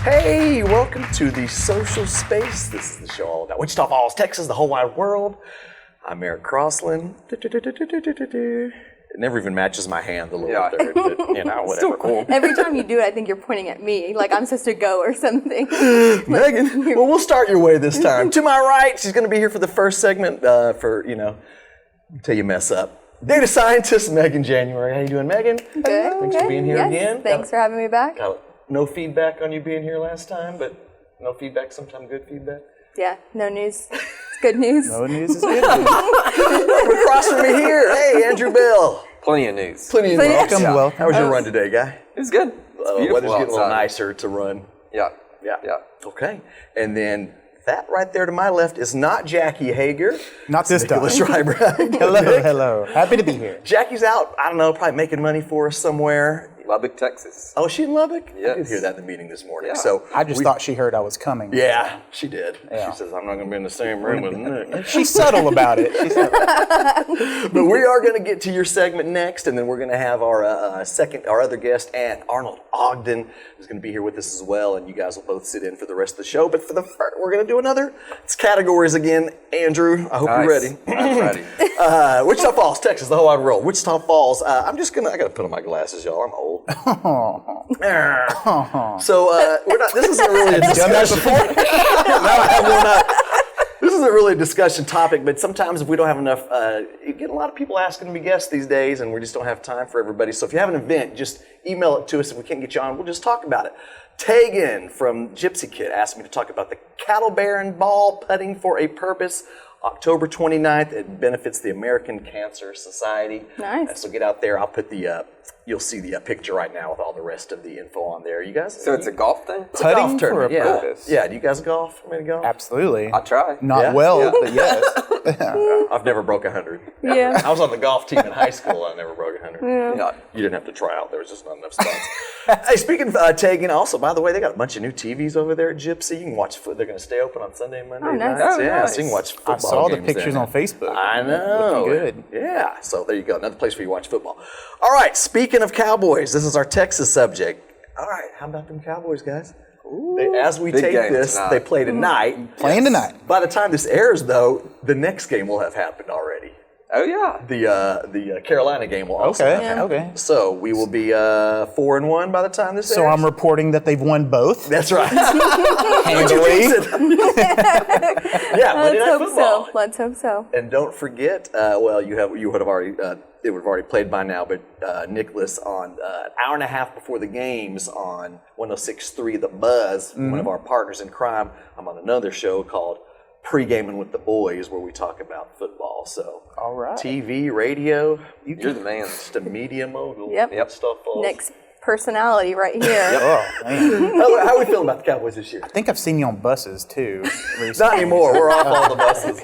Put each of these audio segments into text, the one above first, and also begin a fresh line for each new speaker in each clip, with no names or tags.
Hey, welcome to the Social Space. This is the show all about Wichita Falls, Texas, the whole wide world. I'm Eric CROSSLIN. It never even matches my hand, the little third, but, whatever.
Still cool.
Every time you do it, I think you're pointing at me, like I'm supposed to go or something.
Megan, well, we'll start your way this time. To my right, she's going to be here for the first segment until you mess up. Data scientist Megan January. How you doing, Megan?
Good.
Thanks for being here again.
Thanks for having me back.
No feedback on you being here last time, but no feedback, sometimes good feedback.
Yeah, no news. It's good news.
No news is good news.
Across from me here, hey, Andrew Bell.
Plenty of news.
Plenty of news.
Welcome.
How was your run today, guy?
It was good. It's beautiful
weather's getting a little
outside.
nicer to run.
Yeah.
Okay. And then that right there to my left is not 𝗀𝘂𝗿𝗄.
Not this time.
Schreiber.
Hello. Happy to be here.
Jackie's out, I don't know, probably making money for us somewhere.
Lubbock, Texas.
Oh, is she in Lubbock?
Yes.
I did hear that in the meeting this morning.
Yeah.
So
I just thought she heard I was coming.
Yeah, she did.
Yeah.
She says, I'm not going to be in the same room with Nick.
She's subtle about it.
But we are going to get to your segment next, and then we're going to have our other guest, Aunt Arnold-OGDEN, who's going to be here with us as well, and you guys will both sit in for the rest of the show. But for the first, we're going to do another. It's categories again. Andrew, I hope you're ready.
I'm ready.
Wichita Falls, Texas, the whole wide world. Wichita Falls. I got to put on my glasses, y'all. I'm old. So we're not. This isn't really a discussion. This isn't really a discussion topic, but sometimes if we don't have enough, you get a lot of people asking to be guests these days, and we just don't have time for everybody. So if you have an event, just email it to us. If we can't get you on, we'll just talk about it. Tegan from Gypsy Kid asked me to talk about the Cattle Baron Ball Putting for a Purpose. October 29th, it benefits the American Cancer Society.
Nice.
So get out there. I'll put you'll see the picture right now with all the rest of the info on there. You guys?
So it's a golf thing?
It's a golf
Putting for a
tournament,
purpose.
Yeah, do you guys golf? Want me to golf?
Absolutely.
I try.
Not well, but yes.
I've never broke 100.
Yeah.
I was on the golf team in high school. I never broke 100.
Yeah.
You didn't have to try out. There was just not enough spots. Hey, speaking of Tegan, also, by the way, they got a bunch of new TVs over there at Gypsy. You can watch They're going to stay open on Sunday and Monday
nice.
nights.
Oh,
yeah,
nice.
so you can watch football
I saw the
games
pictures
there.
on Facebook.
I know.
Looking good.
Yeah, so there you go. Another place where you watch football. All right, speaking of Cowboys, this is our Texas subject. All right, how about them Cowboys, guys? As we
Big
take
game
this,
tonight.
they play tonight.
Playing tonight.
By the time this airs, though, the next game will have happened already.
Oh, yeah.
The Carolina game will also
Okay.
have happened.
Okay.
So we will be 4-1 by the time this
So
airs.
I'm reporting that they've won both.
That's right.
Handily.
Yeah, Monday
Let's
Night
hope
Football.
so. Let's hope so.
And don't forget, you would have already it would have already played by now, but Nicholas on an hour and a half before the games on 106.3 The Buzz, one of our partners in crime. I'm on another show called Pre-Gaming with the Boys, where we talk about football. So,
All right.
TV, radio,
You're the man.
just a media mogul.
Yep.
Stuff falls.
Next personality right here.
Oh, man.
How are we feeling about the Cowboys this year?
I think I've seen you on buses, too. recently.
Not anymore. We're off all the buses.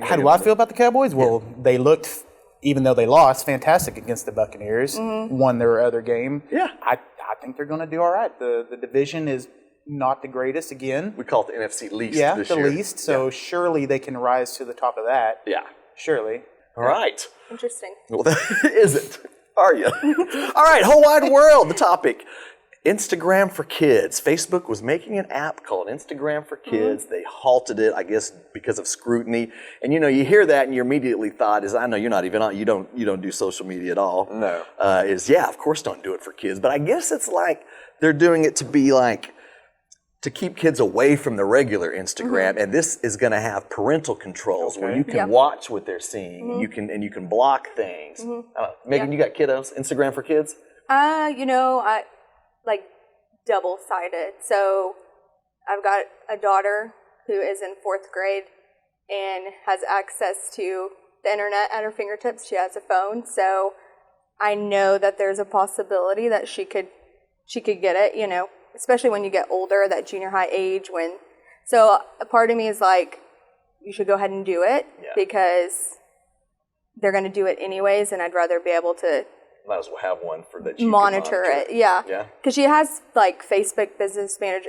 How do I feel about the Cowboys? Well, they looked, even though they lost, fantastic against the Buccaneers. Won their other game.
Yeah.
I think they're going to do all right. The division is not the greatest again.
We call it the NFC least
Yeah,
this
the
year.
least. So surely they can rise to the top of that.
Yeah.
Surely.
All right.
Interesting.
Well, that is it. Are you? All right, whole wide world, the topic. Instagram for Kids. Facebook was making an app called Instagram for Kids. They halted it, I guess, because of scrutiny. And you hear that and your immediately thought is, I know you're not even on, you don't do social media at all.
No.
Of course don't do it for kids. But I guess it's like they're doing it to be like, to keep kids away from the regular Instagram, and this is going to have parental controls where you can watch what they're seeing, and you can block things. Megan, you got kiddos? Instagram for Kids?
I like double-sided. So I've got a daughter who is in 4th grade and has access to the internet at her fingertips. She has a phone, so I know that there's a possibility that she could get it, especially when you get older, that junior high age so a part of me is like, you should go ahead and do it because they're going to do it anyways, and I'd rather be able to
might as well have one for that. You
monitor it. Yeah.
Yeah.
Because she has like Facebook Business Manager.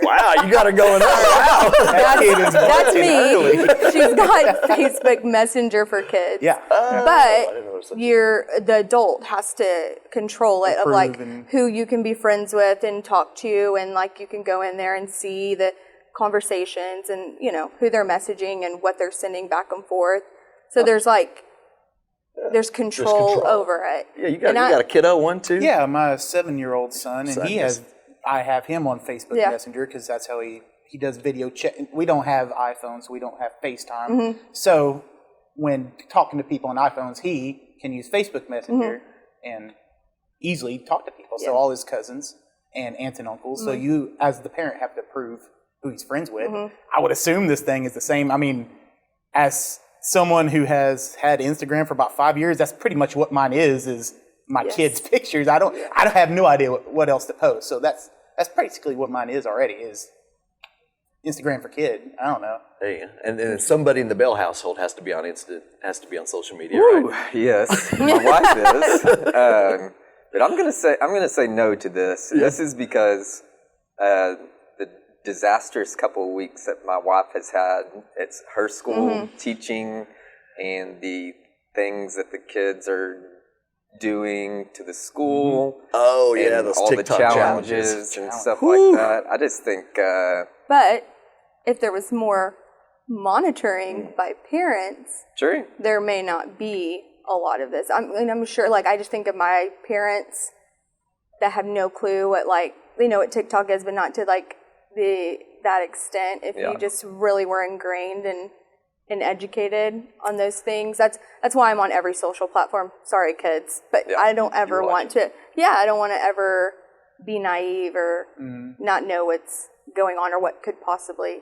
Wow, you got her going on. Wow.
That's me. She's got Facebook Messenger for kids.
Yeah.
But the adult has to control it, of like who you can be friends with and talk to, and like you can go in there and see the conversations and, you know, who they're messaging and what they're sending back and forth. So there's like, there's control over it.
Yeah, you got a kiddo, one too?
Yeah, my 7-year-old son, and I have him on Facebook Messenger because that's how he does video chat. We don't have iPhones, so we don't have FaceTime. So when talking to people on iPhones, he can use Facebook Messenger and easily talk to people. So all his cousins and aunts and uncles. So you, as the parent, have to prove who he's friends with. I would assume this thing is the same. I mean, as someone who has had Instagram for about 5 years, that's pretty much what mine is my kids' pictures. I don't have no idea what else to post. So that's basically what mine is already, is Instagram for kid. I don't know.
Hey, and then somebody in the Bell household has to be on social media, right?
Yes, my wife is. But I'm gonna say no to this. This is because the disastrous couple of weeks that my wife has had. It's her school teaching, and the things that the kids are doing to the school.
Oh yeah,
and
those
all
TikTok
the challenges and stuff like that. I just think.
But if there was more monitoring by parents,
True.
there may not be a lot of this. I'm sure, like, I just think of my parents that have no clue what, like, they know what TikTok is, but not to, like, that extent. If you just really were ingrained and educated on those things, that's why I'm on every social platform. Sorry, kids, but I don't ever want to. Yeah, I don't want to ever be naive or not know what's going on or what could possibly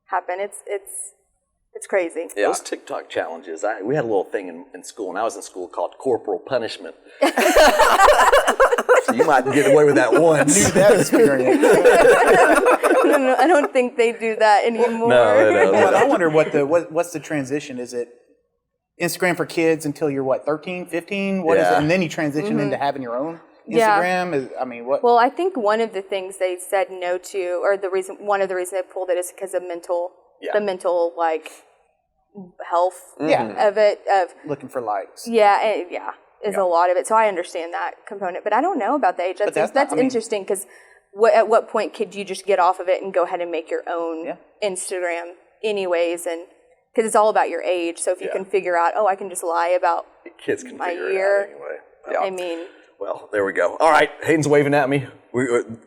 happen. It's crazy.
Yeah. Those TikTok challenges, we had a little thing in school, and I was in school called corporal punishment. So you might get away with that once.
Knew that experience.
No, I don't think they do that anymore.
No, they don't.
Well, I wonder what's the transition? Is it Instagram for kids until you're 13, 15? What is it? And then you transition into having your own Instagram? What?
Well, I think one of the things they said no to, or one of the reasons they pulled it, is because of the mental like health of it, of
looking for likes.
Is a lot of it. So I understand that component, but I don't know about the age. That's interesting, because at what point could you just get off of it and go ahead and make your own Instagram anyways? And because it's all about your age. So if you can figure out, I can just lie about
kids can
my
figure
year.
it out anyway.
I mean,
well, there we go. All right, Hayden's waving at me.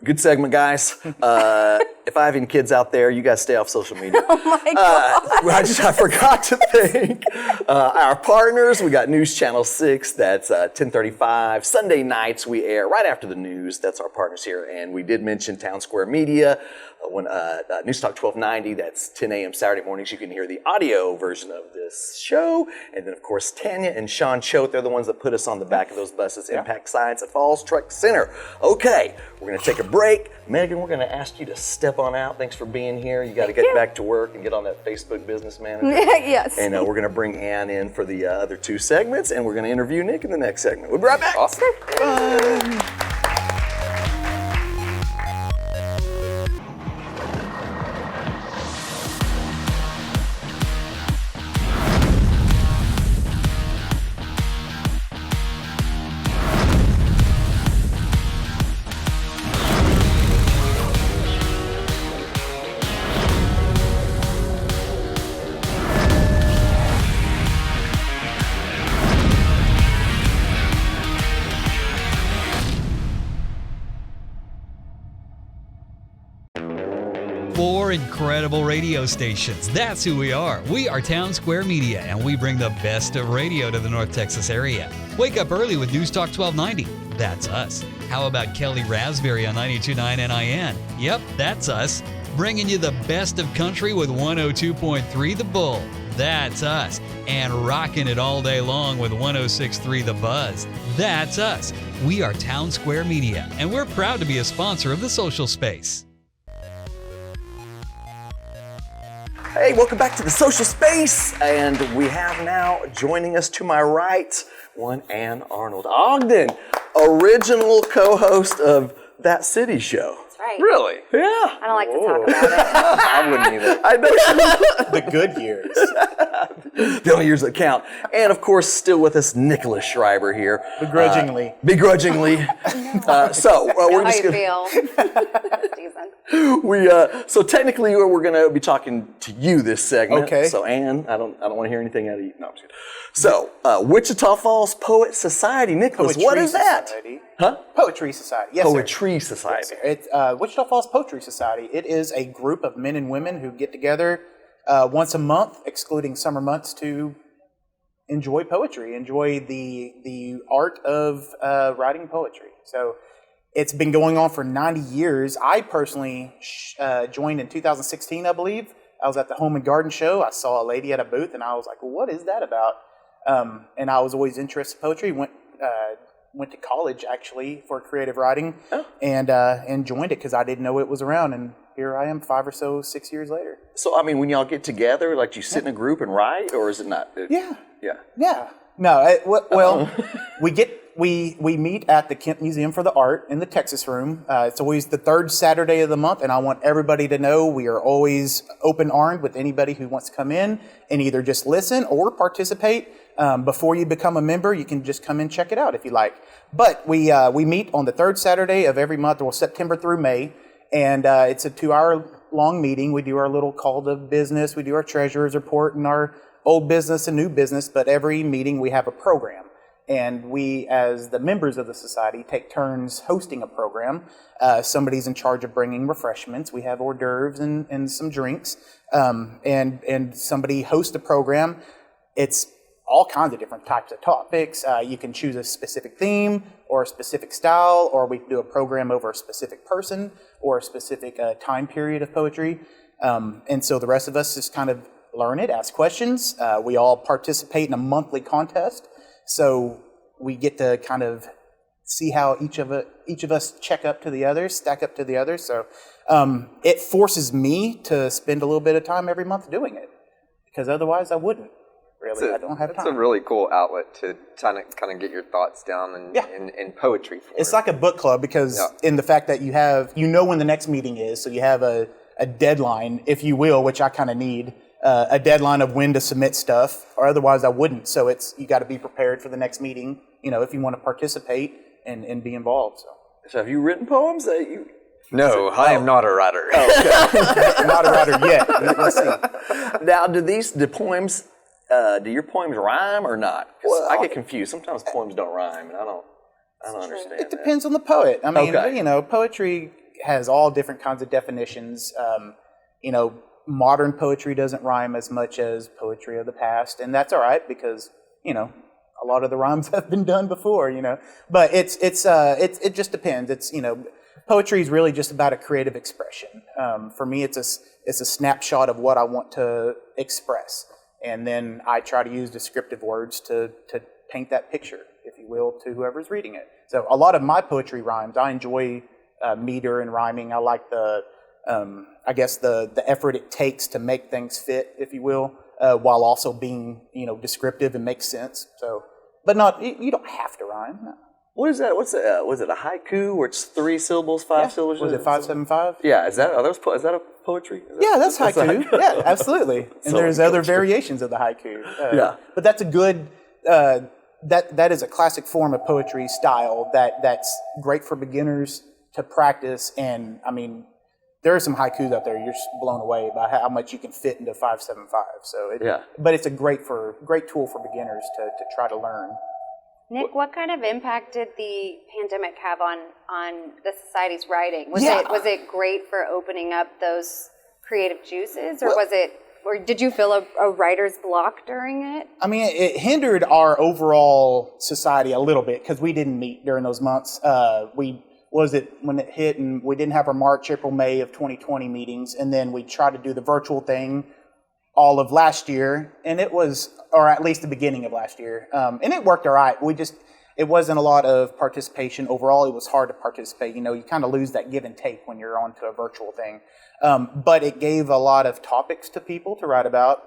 Good segment, guys. If I have any kids out there, you guys stay off social media.
oh my God.
I forgot to thank our partners. We got News Channel 6. That's 10:35. Sunday nights we air right after the news. That's our partners here. And we did mention Townsquare Media. NewsTalk 1290, that's 10 a.m. Saturday mornings. You can hear the audio version of this show. And then, of course, Tanya and Sean Choate, they're the ones that put us on the back of those buses. Impact Science at Falls Truck Center. Okay, we're going to take a break. Megan, we're going to ask you to step on out. Thanks for being here. You got to get back to work and get on that Facebook Business Manager.
Yes.
And we're going to bring Ann in for the other two segments, and we're going to interview Nick in the next segment. We'll be right back.
Awesome.
Four incredible radio stations. That's who we are. We are Townsquare Media, and we bring the best of radio to the North Texas area. Wake up early with NewsTalk 1290. That's us. How about Kelly Raspberry on 92.9 NIN? Yep, that's us. Bringing you the best of country with 102.3 The Bull. That's us. And rocking it all day long with 106.3 The Buzz. That's us. We are Townsquare Media, and we're proud to be a sponsor of the Social Space.
Hey, welcome back to the Social Space, and we have now joining us to my right, one Ann Arnold-Ogden, original co-host of That City Show.
That's right.
Really?
Yeah.
I don't like to talk about it.
I wouldn't either.
I know.
The good years.
The only years that count. And of course, still with us, Nicholas Schreiber here.
Begrudgingly.
Begrudgingly. We're just
How
gonna,
you feel? Decent.
so technically we're going to be talking to you this segment.
Okay.
So Ann, I don't want to hear anything out of you. No, I'm just kidding. So Wichita Falls Poet Society, Nicholas, what
Poetry
is that?
Society.
Huh?
Poetry Society. Yes, sir.
Poetry Society.
Yes, sir. It's Wichita Falls Poetry Society. It is a group of men and women who get together once a month, excluding summer months, to enjoy poetry, enjoy the art of writing poetry. So it's been going on for 90 years. I personally joined in 2016, I believe. I was at the Home and Garden Show. I saw a lady at a booth, and I was like, well, what is that about? And I was always interested in poetry. Went to college, actually, for creative writing, and joined it because I didn't know it was around. And here I am 6 years later.
So, I mean, when y'all get together, like, do you sit in a group and write, or is it not?
Yeah.
Yeah.
Yeah. No, well, we meet at the Kemp Museum for the Art in the Texas Room. It's always the third Saturday of the month, and I want everybody to know we are always open-armed with anybody who wants to come in and either just listen or participate. Before you become a member, you can just come and check it out if you like. But we meet on the third Saturday of every month, or September through May, and it's a 2-hour-long meeting. We do our little call to business, we do our treasurer's report and our old business and new business, but every meeting we have a program. And we, as the members of the society, take turns hosting a program. Somebody's in charge of bringing refreshments. We have hors d'oeuvres and some drinks. And somebody hosts a program. It's all kinds of different types of topics. You can choose a specific theme or a specific style, or we can do a program over a specific person or a specific time period of poetry. And so the rest of us just kind of learn it, ask questions. We all participate in a monthly contest. So we get to kind of see how each of us stack up to the others. So it forces me to spend a little bit of time every month doing it, because otherwise I wouldn't. Really, I don't have time.
It's a really cool outlet to kind of get your thoughts down in poetry form.
It's like a book club, because in the fact that you know when the next meeting is, so you have a deadline, if you will, which I kind of need. A deadline of when to submit stuff, or otherwise I wouldn't. So you got to be prepared for the next meeting, if you want to participate and be involved. So
have you written poems?
No, I am not a writer.
I'm not a writer yet. Let's see.
Now, do your poems rhyme or not? Well, I get confused. Sometimes poems don't rhyme, and I don't understand.
It depends on the poet. I mean,
Okay.
Poetry has all different kinds of definitions. Modern poetry doesn't rhyme as much as poetry of the past, and that's all right, because a lot of the rhymes have been done before. But it just depends. It's poetry is really just about a creative expression. For me, it's a snapshot of what I want to express, and then I try to use descriptive words to paint that picture, if you will, to whoever's reading it. So a lot of my poetry rhymes. I enjoy meter and rhyming. I like the effort it takes to make things fit, if you will, while also being, descriptive and make sense. So, but you don't have to rhyme. No.
What is that? Was it a haiku where it's 3 syllables, 5 syllables?
Was it 575?
Yeah. Is that a poetry?
That's haiku. Yeah, absolutely. And there's other variations of the haiku. But that's a good. That is a classic form of poetry style that's great for beginners to practice. And I mean, there are some haikus out there you're just blown away by how much you can fit into 575. So but it's a great tool for beginners to try to learn.
Nick, what kind of impact did the pandemic have on the society's writing? Was it great for opening up those creative juices, or did you feel a writer's block during it?
I mean, it hindered our overall society a little bit, because we didn't meet during those months. When it hit, and we didn't have our March, April, May of 2020 meetings, and then we tried to do the virtual thing all of last year, and or at least the beginning of last year, and it worked all right. It wasn't a lot of participation overall. It was hard to participate. You kind of lose that give and take when you're onto a virtual thing, but it gave a lot of topics to people to write about.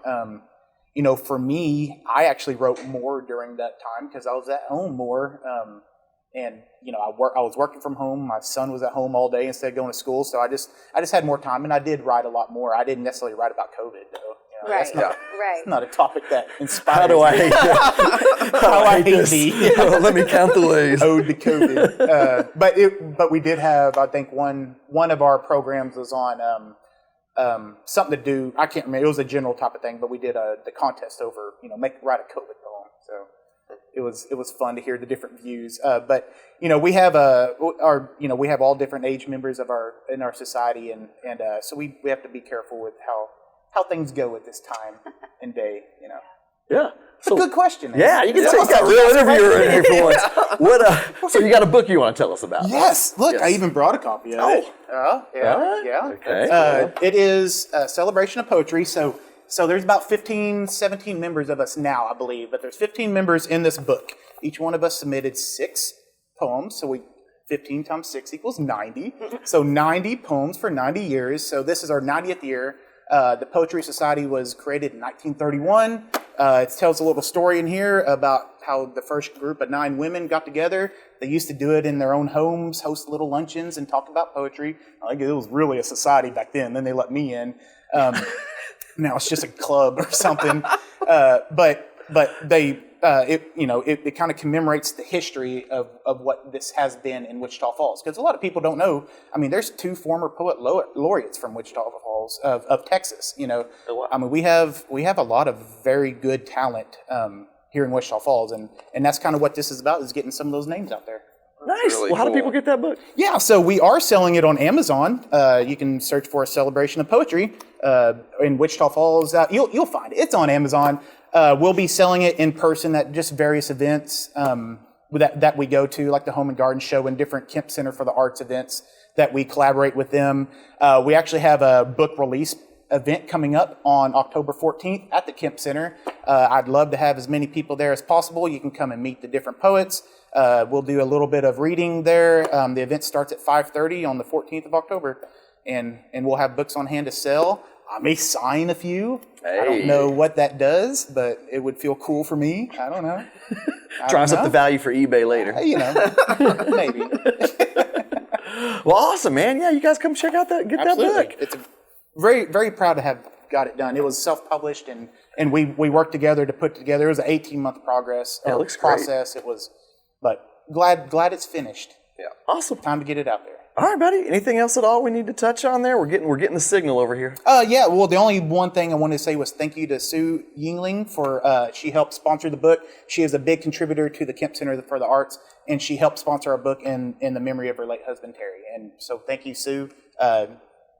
for me, I actually wrote more during that time because I was at home more. And I was working from home. My son was at home all day instead of going to school. So I just had more time, and I did write a lot more. I didn't necessarily write about COVID, though. That's not a topic that inspires
How do I hate
How I hate thee.
Let me count the ways.
Ode to COVID. But we did have, I think, one of our programs was on something to do. I can't remember. It was a general type of thing, but we did the contest over, write a COVID poem. So it was fun to hear the different views. But we have we have all different age members in our society, and so we have to be careful with how things go at this time and day.
Yeah.
So, good question.
Yeah, you can say you got a real interviewer in here for once. So you got a book you want to tell us about?
Yes. Look, I even brought a copy of it. Yeah.
Okay.
It is a celebration of poetry. So there's about 15, 17 members of us now, I believe. But there's 15 members in this book. Each one of us submitted 6 poems. So 15 times 6 equals 90. So 90 poems for 90 years. So this is our 90th year. The Poetry Society was created in 1931. It tells a little story in here about how the first group of 9 women got together. They used to do it in their own homes, host little luncheons, and talk about poetry. I think it was really a society back then. Then they let me in. Now it's just a club or something. But they it kind of commemorates the history of what this has been in Wichita Falls. Because a lot of people don't know. I mean, there's 2 former poet laureates from Wichita Falls of Texas. I mean, we have a lot of very good talent here in Wichita Falls, and that's kind of what this is about, is getting some of those names out there.
Nice.
Really
well, how do
cool.
people get that book?
Yeah, so we are selling it on Amazon. You can search for A Celebration of Poetry in Wichita Falls. You'll find it. It's on Amazon. We'll be selling it in person at just various events that we go to, like the Home and Garden Show and different Kemp Center for the Arts events that we collaborate with them. We actually have a book release event coming up on October 14th at the Kemp Center. I'd love to have as many people there as possible. You can come and meet the different poets. We'll do a little bit of reading there. The event starts at 5:30 on the 14th of October, and we'll have books on hand to sell. I may sign a few.
Hey.
I don't know what that does, but it would feel cool for me. I don't know.
Drives up the value for eBay later.
Maybe.
Well, awesome, man. Yeah, you guys come check out that book.
It's very, very proud to have got it done. It was self-published, and we worked together to put together. It was an 18-month process. It was, but glad it's finished.
Yeah.
Awesome.
Time to get it out there.
All right, buddy. Anything else at all we need to touch on there? We're getting the signal over here.
Yeah. Well, the only one thing I wanted to say was thank you to Sue Yingling for she helped sponsor the book. She is a big contributor to the Kemp Center for the Arts, and she helped sponsor our book in the memory of her late husband Terry. And so thank you, Sue.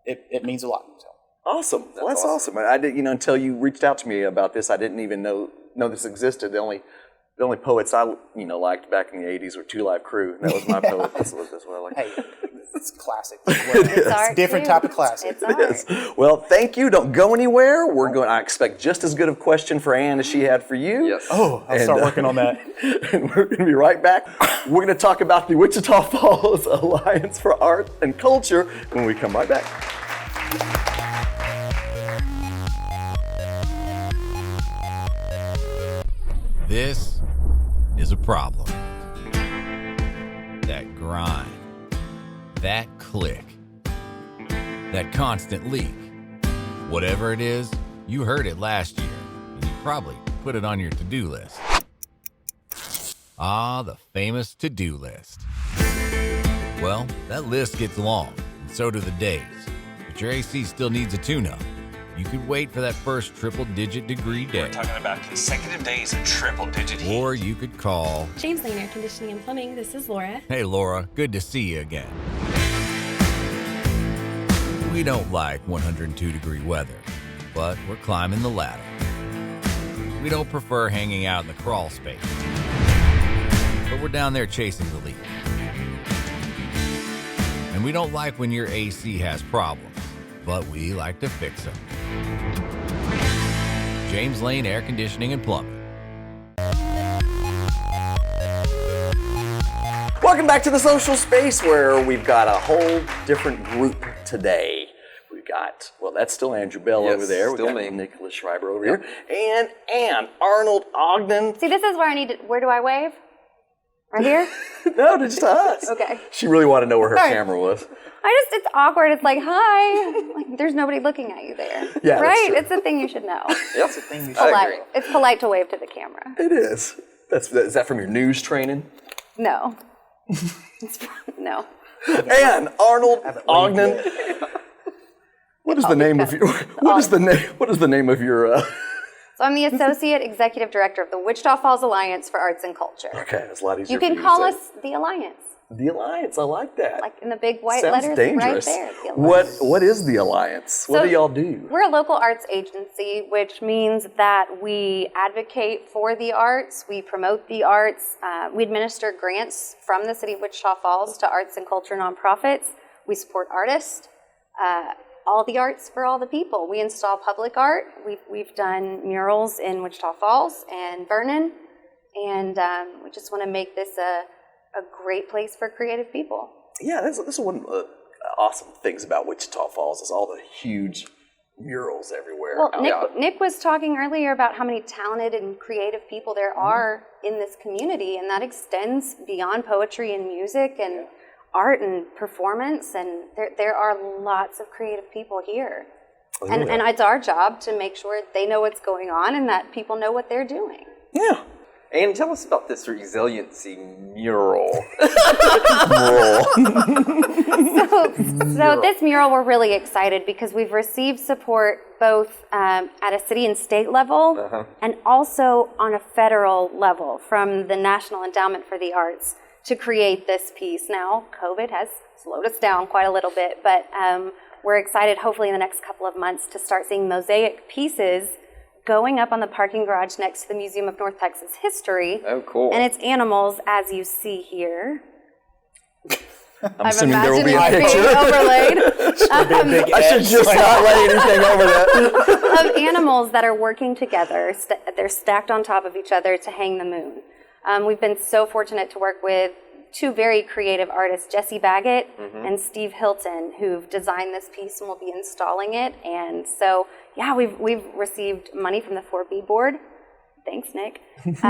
It means a lot. So.
Awesome. Well, that's awesome. I did, until you reached out to me about this, I didn't even know this existed. The only poets I liked back in the '80s were Two Live Crew. And that was my poet as well.
Hey, it's classic.
It's
different type of classic.
It's art.
Well, thank you. Don't go anywhere. I expect just as good of a question for Ann as she had for you.
Yes.
Oh, I'll start working on that.
And we're going to be right back. We're going to talk about the Wichita Falls Alliance for Art and Culture when we come right back.
This is a problem. That grind, that click, that constant leak. Whatever it is, you heard it last year, and you probably put it on your to-do list. Ah, the famous to-do list. Well, that list gets long, and so do the days. But your AC still needs a tune-up. You could wait for that first triple-digit degree day.
We're talking about consecutive days of triple-digit heat.
Or you could call
James Lane Air Conditioning and Plumbing. This is Laura.
Hey Laura, good to see you again. We don't like 102-degree weather, but we're climbing the ladder. We don't prefer hanging out in the crawl space, but we're down there chasing the lead. And we don't like when your AC has problems, but we like to fix them. James Lane Air Conditioning and Plumbing.
Welcome back to the social space where we've got a whole different group today. We've got, well, that's still Andrew Bell
Yes,
over there. We've
still
got
me.
Nicholas Schreiber over here. And Arnold-OGDEN.
See, this is where I need to, where do I wave? Right here?
No, just to us.
Okay.
She really wanted to know where her camera was.
It's awkward. It's like, hi. Like, there's nobody looking at you there.
Yeah, that's
right?
true.
It's a thing you should know.
That's
the thing you should
Polite. It's polite to wave to the camera.
It is. Is that from your news training?
No. No.
And Arnold-OGDEN. What is the name of your? What is the name of your?
So I'm the Associate Executive Director of the Wichita Falls Alliance for Arts and Culture.
Okay, it's a lot easier.
You can
for
call
to
us
say.
the Alliance.
The Alliance. I like that.
Like in the big white
Sounds
letters
dangerous.
right there. The Alliance.
What is the Alliance? What
So,
do y'all do?
We're a local arts agency, which means that we advocate for the arts, we promote the arts, we administer grants from the city of Wichita Falls to arts and culture nonprofits. We support artists, all the arts for all the people. We install public art. We've done murals in Wichita Falls and Vernon, and we just want to make this a great place for creative people.
Yeah, this is one of the awesome things about Wichita Falls is all the huge murals everywhere.
Well, Nick was talking earlier about how many talented and creative people there are in this community, and that extends beyond poetry and music and art and performance, and there are lots of creative people here. And it's our job to make sure they know what's going on and that people know what they're doing.
Yeah.
And tell us about this resiliency mural.
So this mural, we're really excited because we've received support both at a city and state level and also on a federal level from the National Endowment for the Arts to create this piece. Now, COVID has slowed us down quite a little bit, but we're excited hopefully in the next couple of months to start seeing mosaic pieces going up on the parking garage next to the Museum of North Texas History.
Oh, cool.
And it's animals, as you see here.
I'm assuming there will be a picture.
Overlaid.
I should just not lay anything over that.
Of animals that are working together. They're stacked on top of each other to hang the moon. We've been so fortunate to work with two very creative artists, Jesse Baggett and Steve Hilton, who've designed this piece and will be installing it. And so, yeah, we've received money from the 4B board. Thanks, Nick. From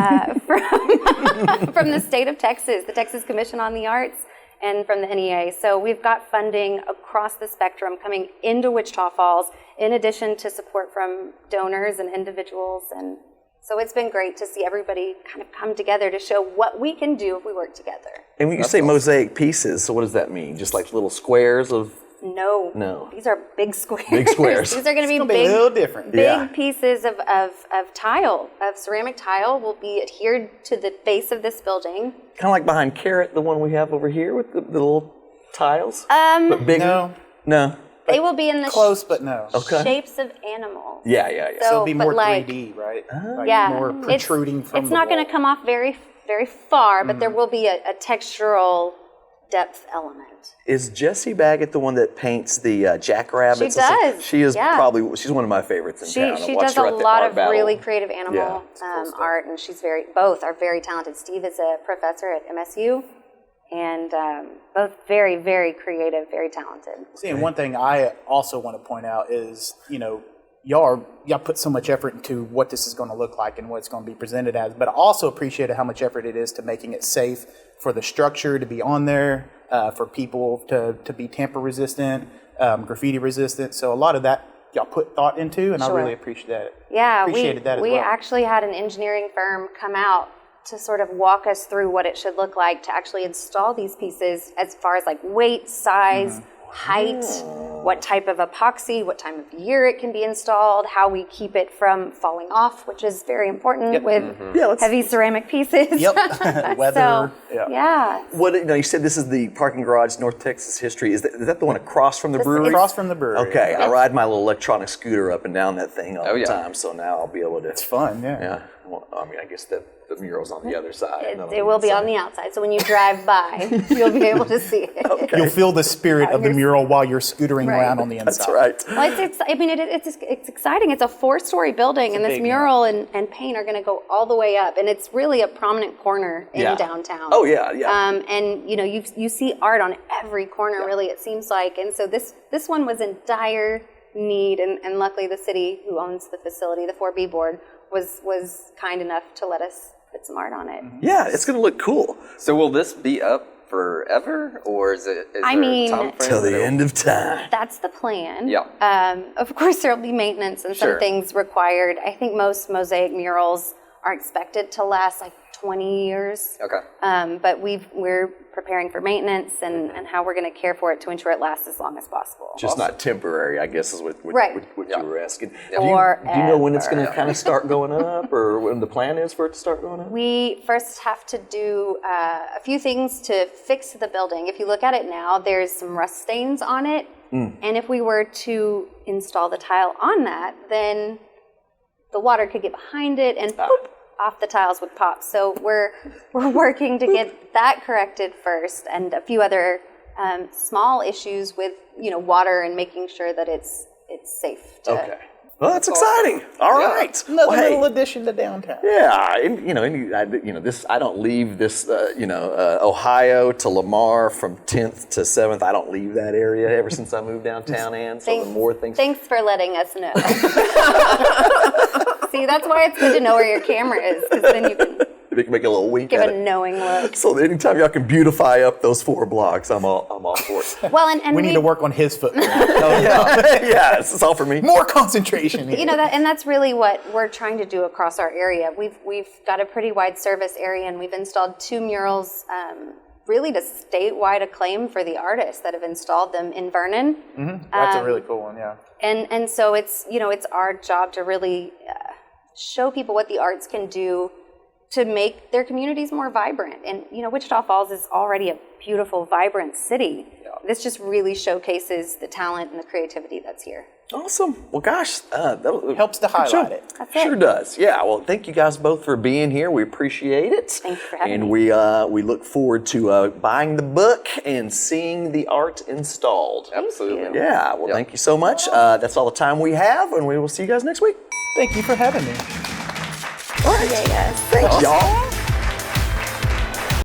the state of Texas, the Texas Commission on the Arts, and from the NEA. So we've got funding across the spectrum coming into Wichita Falls, in addition to support from donors and individuals. And so it's been great to see everybody kind of come together to show what we can do if we work together.
And when you say mosaic pieces, so what does that mean? Just like little squares of?
No. These are big squares.
Big squares.
These are going to be
a
big,
little different.
big pieces of tile, of ceramic tile will be adhered to the base of this building.
Kind of like behind Carrot, the one we have over here with the little tiles? But bigger? No.
They will be in the
Close, but no.
shapes of animals.
Yeah.
So it'll be more
like,
3D, right? Like
yeah,
more protruding from
it's
the
not going
wall.
to come off very, very far, but there will be a textural depth element.
Is Jessie Baggett the one that paints the jackrabbits?
She does.
She is
yeah.
she's one of my favorites in town.
She
I watched
does
her
a
at the
lot
art
of
battle.
really creative animal
cool
art, and both are very talented. Steve is a professor at MSU, and both very, very creative, very talented.
See, and one thing I also want to point out is, y'all put so much effort into what this is going to look like and what it's going to be presented as, but I also appreciated how much effort it is to making it safe for the structure to be on there, for people to be tamper resistant, graffiti resistant. So a lot of that y'all put thought into, and I really appreciated that.
Yeah,
appreciated that as
we
well.
actually had an engineering firm come out to sort of walk us through what it should look like to actually install these pieces as far as like weight, size, height, what type of epoxy, what time of year it can be installed, how we keep it from falling off, which is very important with heavy ceramic pieces.
Weather.
What you said this is the parking garage, North Texas History. Is that the one across from the brewery?
Across from the brewery.
Okay, I ride my little electronic scooter up and down that thing all the time, so now I'll be able to.
It's fun,
Yeah, Well, I mean, I guess the mural's on the other side.
It will be on the outside, so when you drive by, you'll be able to see it.
Okay.
You'll feel the spirit of the mural while you're scootering around on the inside.
That's right.
Well, it's exciting. It's a 4-story building, and this mural and paint are going to go all the way up, and it's really a prominent corner in downtown.
Oh yeah, yeah.
And you know, you see art on every corner. Really, it seems like, and so this one was in dire need, and luckily the city, who owns the facility, the 4B board, was kind enough to let us put some art on it.
Yeah, it's going to look cool.
So will this be up forever, or is there a time frame?
Till the end of time.
That's the plan.
Yeah.
Of course, there'll be maintenance and some things required. I think most mosaic murals are expected to last like 20 years.
Okay.
But we're preparing for maintenance and how we're going to care for it to ensure it lasts as long as possible.
Just not temporary, I guess, is what you were asking. Do you know when it's going to kind of start going up, or when the plan is for it to start going up?
We first have to do a few things to fix the building. If you look at it now, there's some rust stains on it. And if we were to install the tile on that, then the water could get behind it and off the tiles would pop. So we're working to get that corrected first, and a few other small issues with water and making sure that it's safe to.
Okay. Well, that's exciting. All right.
Another little addition to downtown.
Yeah, and, this. I don't leave this. Ohio to Lamar from 10th to 7th. I don't leave that area ever since I moved downtown. And so the more things.
Thanks for letting us know. See, that's why it's good to know where your camera is, because then you can
make a little wink
give
at
a knowing look.
So anytime y'all can beautify up those 4 blocks, I'm all for it.
Well, and
we need to work on his footprint.
Yeah, this is all for me.
More concentration here.
And that's really what we're trying to do across our area. We've got a pretty wide service area, and we've installed 2 murals, really to statewide acclaim for the artists that have installed them in Vernon.
That's a really cool one, yeah.
And so it's our job to really show people what the arts can do to make their communities more vibrant. And, Wichita Falls is already a beautiful, vibrant city. Yeah. This just really showcases the talent and the creativity that's here.
Awesome. Well, gosh. That
helps to highlight it.
That's it.
Sure does. Yeah. Well, thank you guys both for being here. We appreciate it.
Thanks for having
me. And we look forward to buying the book and seeing the art installed.
Absolutely.
Yeah. Well, thank you so much. That's all the time we have, and we will see you guys next week.
Thank you for having me.
All right.
Yes.
Thanks, y'all.